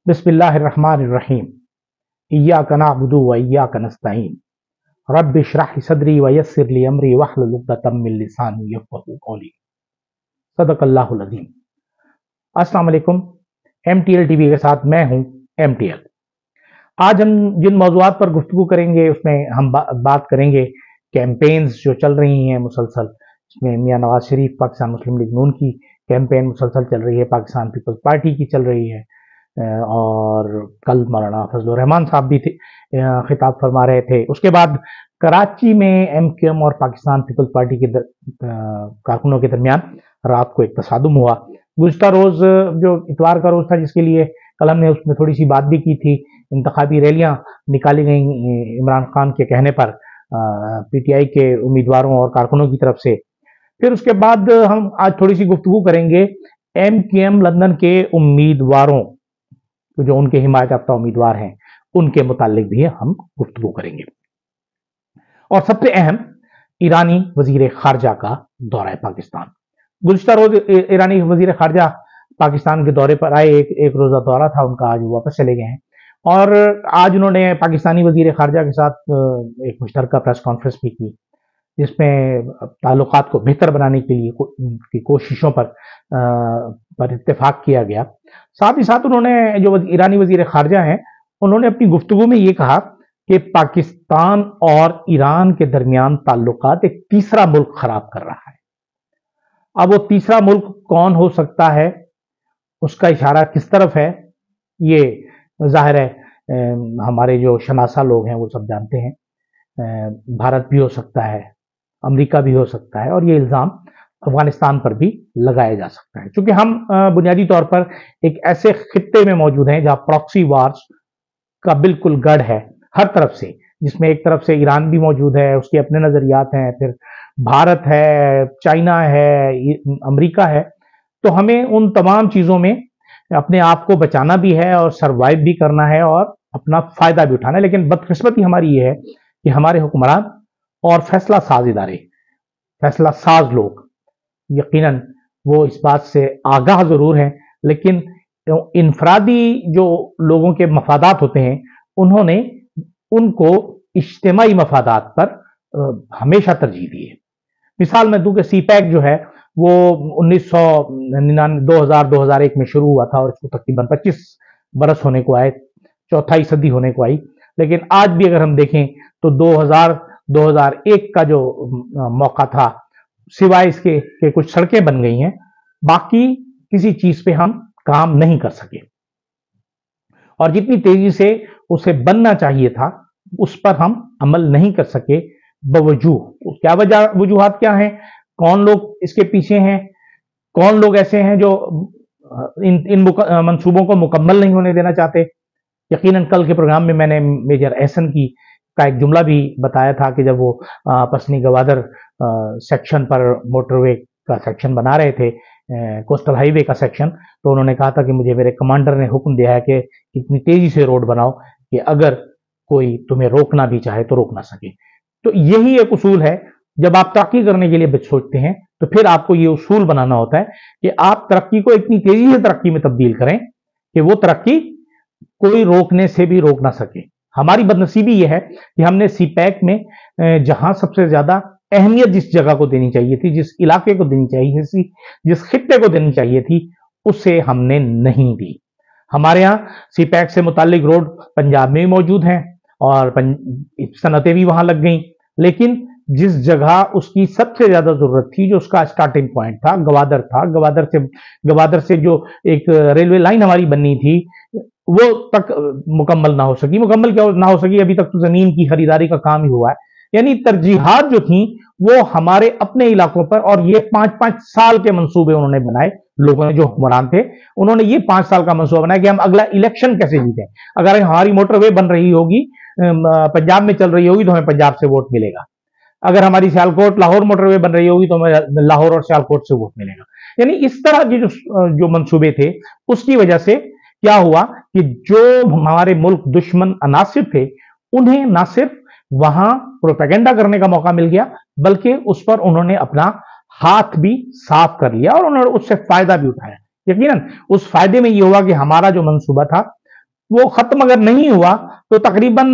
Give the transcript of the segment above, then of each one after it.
बिस्मिल्लाहिर्रहमानिर्रहीम। इय्याका नअबुदु व इय्याका नस्तईन। रब्बि इश्रह ली सदरी व यस्सिर ली अमरी वहलुल उक़दतम मिन लिसानी यफ़क़हू क़ौली। सदक़ल्लाहुल अज़ीम। अस्सलाम वालेकुम। MTL टीवी के साथ मैं हूं MTL। आज हम जिन मौज़ूआत पर गुफ्तगू करेंगे उसमें हम बात करेंगे कैंपेन्स जो चल रही हैं मुसलसल। इसमें मियां नवाज शरीफ पाकिस्तान मुस्लिम लीग नून की कैंपेन मुसलसल चल रही है, पाकिस्तान पीपल्स पार्टी की चल रही है, और कल मौलाना फजलुर रहमान साहब भी खिताब फरमा रहे थे। उसके बाद कराची में MQM और पाकिस्तान पीपल्स पार्टी के कारकुनों के दरमियान रात को एक तसादुम हुआ। गुज़िश्ता रोज जो इतवार का रोज था, जिसके लिए कल हमने उसमें थोड़ी सी बात भी की थी, इंतखाबी रैलियां निकाली गई इमरान खान के कहने पर PTI के उम्मीदवारों और कारकुनों की तरफ से। फिर उसके बाद हम आज थोड़ी सी गुफ्तगू करेंगे MQM लंदन के उम्मीदवारों, जो उनके हिमायत याफ्ता उम्मीदवार हैं, उनके मुतालिक भी हम गुफ्तगू करेंगे। और सबसे अहम, ईरानी वजीर खारजा का दौरा पाकिस्तान। गुज़िश्ता रोज ईरानी वजीर खारजा पाकिस्तान के दौरे पर आए, एक रोजा दौरा था उनका, आज वापस चले गए हैं। और आज उन्होंने पाकिस्तानी वजीर खारजा के साथ एक मुश्तरका प्रेस कॉन्फ्रेंस भी की, जिसमें ताल्लुकात को बेहतर बनाने के लिए की कोशिशों पर इत्तेफाक किया गया। साथ ही साथ उन्होंने, जो ईरानी वजीर खारजा हैं, उन्होंने अपनी गुफ्तगू में ये कहा कि पाकिस्तान और ईरान के दरमियान ताल्लुकात एक तीसरा मुल्क खराब कर रहा है। अब वो तीसरा मुल्क कौन हो सकता है, उसका इशारा किस तरफ है, ये जाहिर है हमारे जो शनासा लोग हैं वो सब जानते हैं। भारत भी हो सकता है, अमेरिका भी हो सकता है, और ये इल्ज़ाम अफगानिस्तान पर भी लगाया जा सकता है, क्योंकि हम बुनियादी तौर पर एक ऐसे खित्ते में मौजूद हैं जहां प्रॉक्सी वार्स का बिल्कुल गढ़ है हर तरफ से, जिसमें एक तरफ से ईरान भी मौजूद है, उसके अपने नजरियात हैं, फिर भारत है, चाइना है, अमेरिका है। तो हमें उन तमाम चीजों में अपने आप को बचाना भी है और सरवाइव भी करना है और अपना फायदा भी उठाना है। लेकिन बदकिस्मती हमारी ये है कि हमारे हुक्मरान और फैसला साज इदारे, फैसला साज लोग, यकीनन वो इस बात से आगाह जरूर हैं, लेकिन इनफरादी जो लोगों के मफादात होते हैं, उन्होंने उनको इज्तिमाई मफादात पर हमेशा तरजीह दी है। मिसाल मैं दूं कि CPEC जो है वो 2001 में शुरू हुआ था और इसको तकरीबन 25 बरस होने को आए, चौथाई सदी होने को आई। लेकिन आज भी अगर हम देखें तो 2001 का जो मौका था, सिवाय इसके कि कुछ सड़कें बन गई हैं, बाकी किसी चीज पे हम काम नहीं कर सके, और जितनी तेजी से उसे बनना चाहिए था उस पर हम अमल नहीं कर सके। बवजूह क्या वजूहात क्या हैं, कौन लोग इसके पीछे हैं, कौन लोग ऐसे हैं जो इन मंसूबों को मुकम्मल नहीं होने देना चाहते। यकीनन कल के प्रोग्राम में मैंने मेजर एहसन की का एक जुमला भी बताया था कि जब वो पसनी गवादर सेक्शन पर मोटरवे का सेक्शन बना रहे थे, कोस्टल हाईवे का सेक्शन, तो उन्होंने कहा था कि मुझे मेरे कमांडर ने हुक्म दिया है कि इतनी तेजी से रोड बनाओ कि अगर कोई तुम्हें रोकना भी चाहे तो रोक ना सके। तो यही एक उसूल है, जब आप तरक्की करने के लिए सोचते हैं तो फिर आपको ये उसूल बनाना होता है कि आप तरक्की को इतनी तेजी से तरक्की में तब्दील करें कि वो तरक्की कोई रोकने से भी रोक ना सके। हमारी बदनसीबी यह है कि हमने CPEC में जहां सबसे ज्यादा अहमियत जिस जगह को देनी चाहिए थी, जिस इलाके को देनी चाहिए थी, जिस खित्ते को देनी चाहिए थी, उसे हमने नहीं दी। हमारे यहाँ CPEC से मुतालिक रोड पंजाब में भी मौजूद हैं और सनतें भी वहां लग गई, लेकिन जिस जगह उसकी सबसे ज्यादा जरूरत थी, जो उसका स्टार्टिंग पॉइंट था, गवादर था, गवादर से जो एक रेलवे लाइन हमारी बननी थी, वो तक मुकम्मल ना हो सकी। मुकम्मल क्या ना हो सकी, अभी तक तो जमीन की खरीदारी का काम ही हुआ है। यानी तरजीहात जो थी वो हमारे अपने इलाकों पर, और ये 5-5 साल के मंसूबे उन्होंने बनाए। लोगों ने, जो हुक्मरान थे, उन्होंने ये 5 साल का मंसूबा बनाया कि हम अगला इलेक्शन कैसे जीतें। अगर हमारी मोटरवे बन रही होगी, पंजाब में चल रही होगी, तो हमें पंजाब से वोट मिलेगा। अगर हमारी सियालकोट लाहौर मोटरवे बन रही होगी तो हमें लाहौर और सियालकोट से वोट मिलेगा। यानी इस तरह के जो मंसूबे थे, उसकी वजह से क्या हुआ कि जो हमारे मुल्क दुश्मन अनासिर थे, उन्हें ना सिर्फ वहां प्रोपेगेंडा करने का मौका मिल गया, बल्कि उस पर उन्होंने अपना हाथ भी साफ कर लिया और उन्होंने उससे फायदा भी उठाया। यकीनन उस फायदे में यह हुआ कि हमारा जो मंसूबा था وہ ختم اگر نہیں ہوا تو تقریباً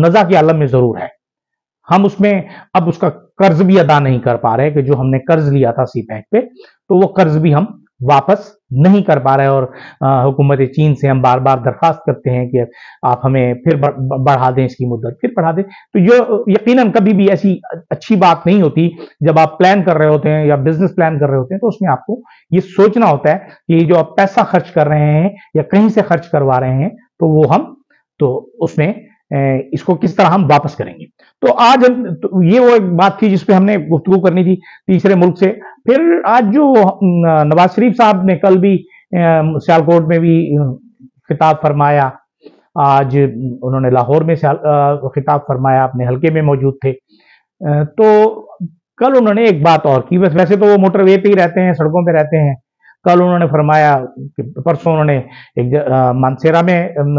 نزا کے عالم میں ضرور ہے. ہم اس میں اب اس کا قرض بھی ادا نہیں کر پا رہے کہ جو ہم نے قرض لیا تھا سی پیک پہ تو وہ قرض بھی ہم واپس نہیں کر پا رہے اور حکومت چین سے ہم بار بار درخواست کرتے ہیں کہ آپ ہمیں پھر بڑھا دیں اس کی مدت پھر بڑھا دیں. تو یہ یقیناً کبھی بھی ایسی اچھی بات نہیں ہوتی جب آپ پلان کر رہے ہوتے ہیں یا بزنس پلان کر رہے ہوتے ہیں تو اس میں آپ کو یہ سوچنا ہوتا ہے کہ جو آپ پیسہ خرچ کر رہے ہیں یا کہیں سے خرچ کروا رہے ہیں تو وہ ہم تو اس میں اس کو کس طرح ہم واپس کریں گے. تو آج یہ وہ ایک بات تھی جس پہ ہم نے گفتگو کرنی تھی تیسرے ملک سے. پھر آج جو نواز شریف صاحب نے کل بھی سیالکوٹ میں بھی خطاب فرمایا, آج انہوں نے لاہور میں خطاب فرمایا, اپنے حلقے میں موجود تھے. تو کل انہوں نے ایک بات اور کی, ویسے تو وہ موٹر وے پہ ہی رہتے ہیں, سڑکوں پہ رہتے ہیں. کل انہوں نے فرمایا کہ پرسوں انہوں نے ایک مانسیرا میں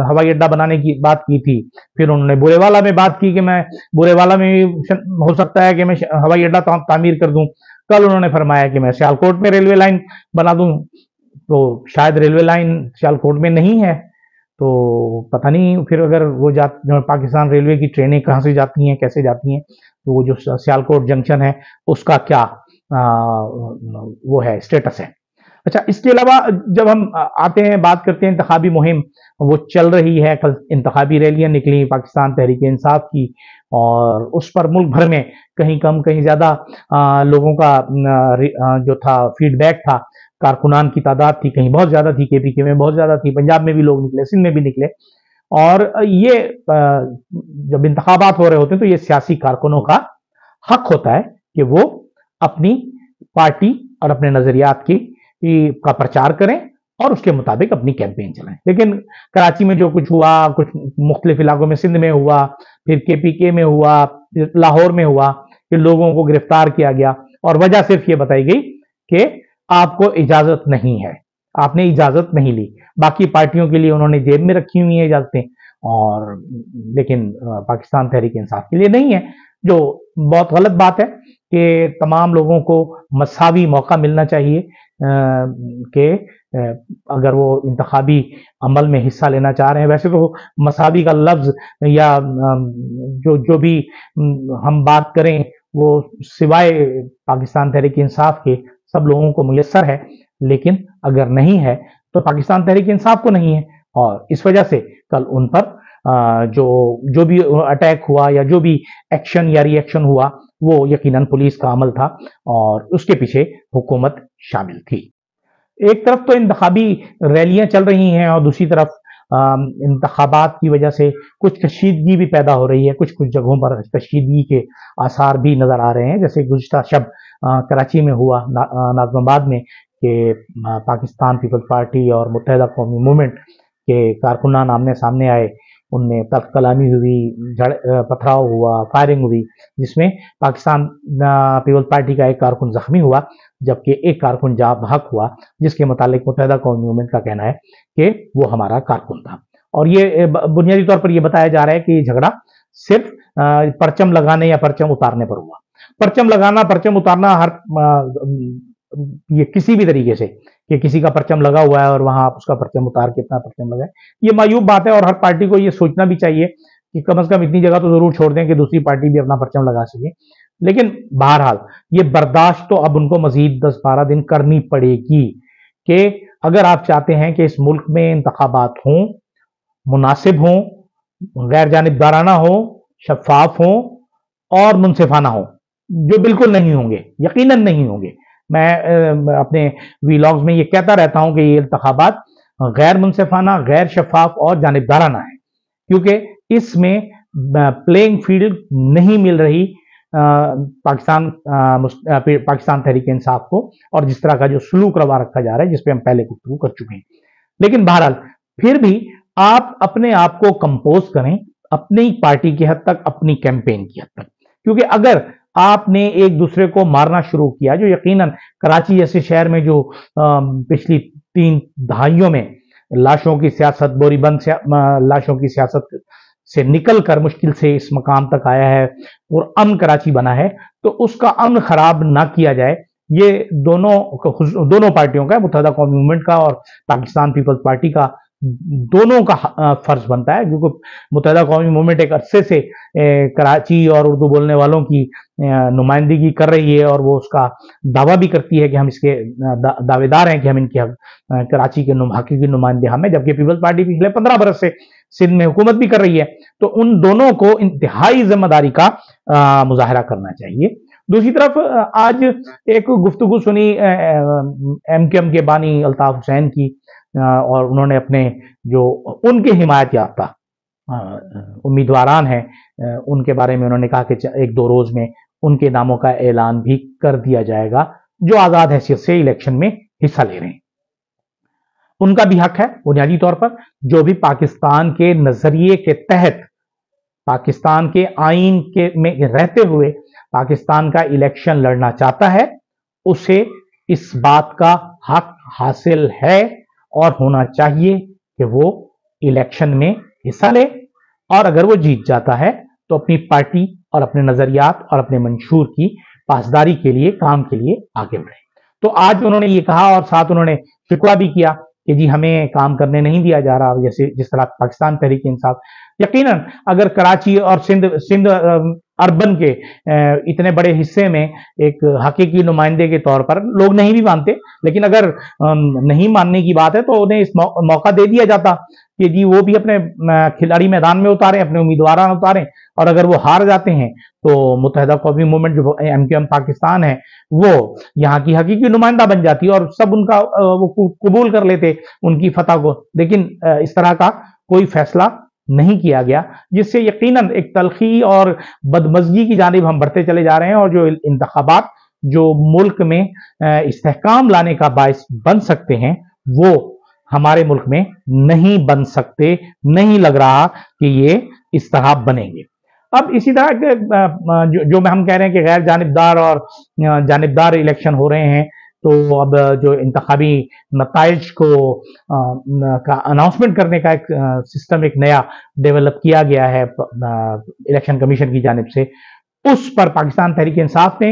ہوائی اڈہ بنانے کی بات کی تھی, پھر انہوں نے بورے والا میں بات کی کہ میں بورے والا میں ہو سکتا ہے کہ میں ہوائی اڈہ تعمیر کر دوں. کل انہوں نے فرمایا کہ میں سیالکوٹ میں ریلوے لائن بنا دوں. تو شاید ریلوے لائن سیالکوٹ میں نہیں ہے تو پتہ نہیں پھر اگر وہ پاکستان ریلوے کی ٹرینیں کہاں سے جاتی ہیں کیسے جاتی ہیں, تو وہ جو سیالکوٹ جنکشن ہے اس کا کیا وہ ہے اسٹیٹس ہے. اچھا, اس کے علاوہ جب ہم آتے ہیں بات کرتے ہیں انتخابی مہم وہ چل رہی ہے. کل انتخابی ریلیاں نکلی پاکستان تحریک انصاف کی اور اس پر ملک بھر میں کہیں کم کہیں زیادہ لوگوں کا جو تھا فیڈ بیک تھا. کارکنان کی تعداد تھی کہیں بہت زیادہ تھی, کے پی کے میں بہت زیادہ تھی, پنجاب میں بھی لوگ نکلے, سندھ میں بھی نکلے. اور یہ جب انتخابات ہو رہے ہوتے ہیں تو یہ سیاسی کارکنوں کا حق ہوتا ہے کہ وہ اپنی پارٹی اور اپنے نظریات کا پرچار کریں اور اس کے مطابق اپنی کیمپین چلائیں. لیکن کراچی میں جو کچھ ہوا, کچھ مختلف علاقوں میں سندھ میں ہوا, پھر کے پی کے میں ہوا, لاہور میں ہوا, کہ لوگوں کو گرفتار کیا گیا اور وجہ صرف یہ بتائی گئی کہ آپ کو اجازت نہیں ہے, آپ نے اجازت نہیں لی. باقی پارٹیوں کے لیے انہوں نے جیب میں رکھی ہوئی ہیں اجازتیں, اور لیکن پاکستان تحریک انصاف کے لیے نہیں ہے, جو بہت غلط بات ہے. کہ تمام لوگوں کو مساوی موقع ملنا چاہیے کہ اگر وہ انتخابی عمل میں حصہ لینا چاہ رہے ہیں. ویسے تو مساوی کا لفظ یا جو بھی ہم بات کریں وہ سوائے پاکستان تحریک انصاف کے سب لوگوں کو میسر ہے, لیکن اگر نہیں ہے تو پاکستان تحریک انصاف کو نہیں ہے. اور اس وجہ سے کل ان پر جو بھی اٹیک ہوا یا جو بھی ایکشن یا ری ایکشن ہوا وہ یقیناً پولیس کا عمل تھا اور اس کے پیچھے حکومت شامل تھی. ایک طرف تو انتخابی ریلیاں چل رہی ہیں اور دوسری طرف انتخابات کی وجہ سے کچھ کشیدگی بھی پیدا ہو رہی ہے. کچھ جگہوں پر کشیدگی کے آثار بھی نظر آ رہے ہیں, جیسے گزشتہ شب کراچی میں ہوا, ناظم آباد میں, کہ پاکستان پیپلز پارٹی اور متحدہ قومی موومنٹ کے کارکنان آمنے سامنے آئے, ان میں تلخ کلامی ہوئی, پتھراؤ ہوا, فائرنگ ہوئی, جس میں پاکستان پیپلز پارٹی کا ایک کارکن زخمی ہوا جبکہ ایک کارکن جاں بحق ہوا, جس کے متعلق متحدہ قومی موومنٹ کا کہنا ہے کہ وہ ہمارا کارکن تھا. اور یہ بنیادی طور پر یہ بتایا جا رہا ہے کہ یہ جھگڑا صرف پرچم لگانے یا پرچم اتارنے پر ہوا. پرچم لگانا پرچم اتارنا یہ کسی بھی طریقے سے کہ کسی کا پرچم لگا ہوا ہے اور وہاں آپ اس کا پرچم اتار کے اپنا پرچم لگائیں, یہ معیوب بات ہے. اور ہر پارٹی کو یہ سوچنا بھی چاہیے کہ کم از کم اتنی جگہ تو ضرور چھوڑ دیں کہ دوسری پارٹی بھی اپنا پرچم لگا سکے. لیکن بہرحال یہ برداشت تو اب ان کو مزید 10-12 دن کرنی پڑے گی کہ اگر آپ چاہتے ہیں کہ اس ملک میں انتخابات ہوں, مناسب ہوں, غیر جانبدارانہ ہوں, شفاف ہوں اور منصفانہ ہوں, جو بالکل نہیں ہوں گے, یقیناً نہیں ہوں گے. میں اپنے ویلاگز میں یہ کہتا رہتا ہوں کہ یہ انتخابات غیر منصفانہ, غیر شفاف اور جانبدارانہ ہیں, کیونکہ اس میں پلینگ فیلڈ نہیں مل رہی پاکستان تحریک انصاف کو, اور جس طرح کا جو سلوک روا رکھا جا رہا ہے جس پہ ہم پہلے گفتگو کر چکے ہیں. لیکن بہرحال پھر بھی آپ اپنے آپ کو کمپوز کریں اپنی پارٹی کی حد تک, اپنی کیمپین کی حد تک, کیونکہ اگر آپ نے ایک دوسرے کو مارنا شروع کیا, جو یقیناً کراچی جیسے شہر میں جو پچھلی 3 دہائیوں میں لاشوں کی سیاست, بوری بند لاشوں کی سیاست سے نکل کر مشکل سے اس مقام تک آیا ہے اور امن کراچی بنا ہے, تو اس کا امن خراب نہ کیا جائے. یہ دونوں پارٹیوں کا, متحدہ قومی موومنٹ کا اور پاکستان پیپلز پارٹی کا दोनों का फर्ज बनता है, क्योंकि मुत्तहिदा कौमी मूवमेंट एक अरसे से कराची और उर्दू बोलने वालों की नुमाइंदगी कर रही है, और वो उसका दावा भी करती है कि हम इसके दावेदार हैं कि हम इनके कराची के हकी की नुमाइंदे हम हैं, जबकि पीपल्स पार्टी पिछले 15 बरस से सिंध में हुकूमत भी कर रही है। तो उन दोनों को इंतहाई जिम्मेदारी का मुजाहरा करना चाहिए। दूसरी तरफ आज एक गुफ्तगू सुनी MQM के बानी अल्ताफ हुसैन की, और उन्होंने अपने जो उनके हिमायत याफ्ता उम्मीदवारान हैं उनके बारे में उन्होंने कहा कि 1-2 रोज में उनके नामों का ऐलान भी कर दिया जाएगा जो आजाद हैसियत से इलेक्शन में हिस्सा ले रहे हैं। उनका भी हक है बुनियादी तौर पर, जो भी पाकिस्तान के नजरिए के तहत पाकिस्तान के आइन के में रहते हुए पाकिस्तान का इलेक्शन लड़ना चाहता है, उसे इस बात का हक हासिल है और होना चाहिए कि वो इलेक्शन में हिस्सा ले, और अगर वो जीत जाता है तो अपनी पार्टी और अपने नजरियात और अपने मंशूर की पासदारी के लिए, काम के लिए आगे बढ़े। तो आज उन्होंने ये कहा, और साथ उन्होंने शिकवा भी किया कि जी हमें काम करने नहीं दिया जा रहा, जैसे जिस तरह पाकिस्तान तहरीक इंसाफ, यकीनन अगर कराची और सिंध अर्बन के इतने बड़े हिस्से में एक हकीकी नुमाइंदे के तौर पर लोग नहीं भी मानते, लेकिन अगर नहीं मानने की बात है तो उन्हें इस मौका दे दिया जाता कि जी वो भी अपने खिलाड़ी मैदान में उतारें, अपने उम्मीदवार उतारें, और अगर वो हार जाते हैं तो मुत्तहिदा कौमी मूवमेंट जो MQM पाकिस्तान है वो यहाँ की हकीकी नुमाइंदा बन जाती और सब उनका वो कबूल कर लेते उनकी फतह को। लेकिन इस तरह का कोई फैसला नहीं किया गया, जिससे यकीनन एक तलखी और बदमज़गी की जानिब हम बढ़ते चले जा रहे हैं, और जो इंतखाबात जो मुल्क में इस्तेहकाम लाने का बायस बन सकते हैं वो हमारे मुल्क में नहीं बन सकते, नहीं लग रहा कि ये इस तरह बनेंगे। अब इसी तरह के जो हम कह रहे हैं कि गैर जानिबदार और जानिबदार इलेक्शन हो रहे हैं, तो अब जो इंतखाबी नताइज को का अनाउंसमेंट करने का एक सिस्टम एक नया डेवलप किया गया है इलेक्शन कमीशन की जानिब से, उस पर पाकिस्तान तहरीक इंसाफ ने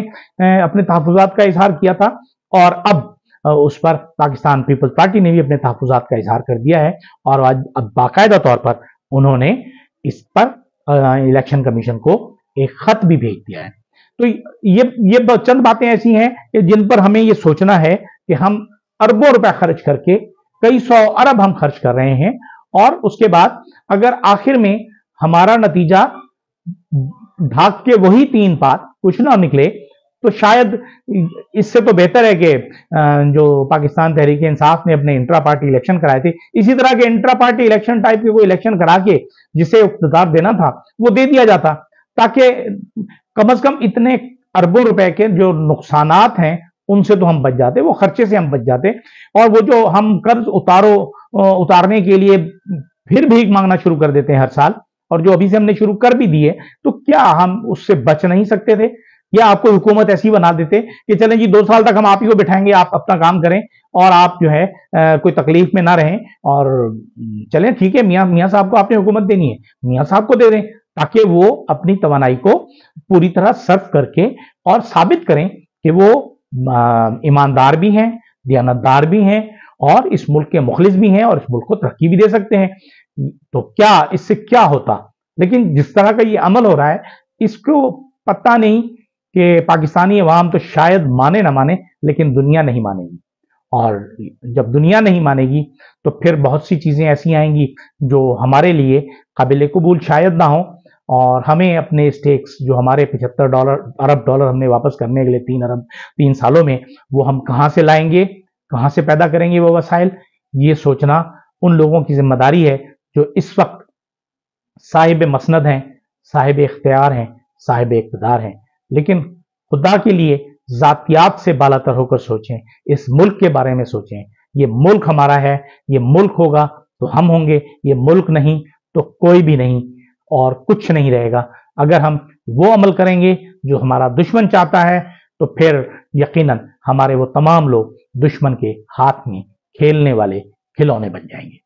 अपने तहफ़्फ़ुज़ात का इजहार किया था, और अब उस पर पाकिस्तान पीपल्स पार्टी ने भी अपने तहफ़्फ़ुज़ात का इजहार कर दिया है, और आज अब बाकायदा तौर पर उन्होंने इस पर इलेक्शन कमीशन को एक खत भी भेज दिया है। तो ये चंद बातें ऐसी हैं कि जिन पर हमें ये सोचना है कि हम अरबों रुपए खर्च करके, कई 100 अरब हम खर्च कर रहे हैं, और उसके बाद अगर आखिर में हमारा नतीजा भाग के वही 3 पात कुछ ना निकले, तो शायद इससे तो बेहतर है कि जो पाकिस्तान तहरीक इंसाफ ने अपने इंट्रा पार्टी इलेक्शन कराए थे, इसी तरह के इंट्रा पार्टी इलेक्शन टाइप के कोई इलेक्शन करा के जिसे इख्तियार देना था वो दे दिया जाता, ताकि कम से कम इतने अरबों रुपए के जो नुकसानात हैं उनसे तो हम बच जाते, वो खर्चे से हम बच जाते, और वो जो हम कर्ज उतारने के लिए फिर भीख मांगना शुरू कर देते हैं हर साल, और जो अभी से हमने शुरू कर भी दिए, तो क्या हम उससे बच नहीं सकते थे? या आपको हुकूमत ऐसी बना देते कि चलें जी 2 साल तक हम आप ही को बिठाएंगे, आप अपना काम करें और आप जो है कोई तकलीफ में ना रहें, और चलें ठीक है, मियाँ साहब को आपने हुकूमत देनी है, मियाँ साहब को दे दें, ताकि वो अपनी तवानाई को पूरी तरह सर्व करके और साबित करें कि वो ईमानदार भी हैं, दियानतदार भी हैं, और इस मुल्क के मुखलिस भी हैं, और इस मुल्क को तरक्की भी दे सकते हैं। तो क्या इससे क्या होता? लेकिन जिस तरह का ये अमल हो रहा है, इसको पता नहीं कि पाकिस्तानी अवाम तो शायद माने ना माने, लेकिन दुनिया नहीं मानेगी, और जब दुनिया नहीं मानेगी तो फिर बहुत सी चीजें ऐसी आएंगी जो हमारे लिए काबिल कबूल शायद ना हो, और हमें अपने स्टेक्स जो हमारे 75 अरब डॉलर हमने वापस करने के लिए 3 सालों में, वो हम कहाँ से लाएंगे, कहाँ से पैदा करेंगे वो वसाइल, ये सोचना उन लोगों की जिम्मेदारी है जो इस वक्त साहिब मसनद हैं, साहिब इख्तियार हैं, साहिब इक़्तिदार हैं। लेकिन खुदा के लिए जातियात से बालातर होकर सोचें, इस मुल्क के बारे में सोचें। ये मुल्क हमारा है, ये मुल्क होगा तो हम होंगे, ये मुल्क नहीं तो कोई भी नहीं, और कुछ नहीं रहेगा। अगर हम वो अमल करेंगे जो हमारा दुश्मन चाहता है, तो फिर यकीनन हमारे वो तमाम लोग दुश्मन के हाथ में खेलने वाले खिलौने बन जाएंगे।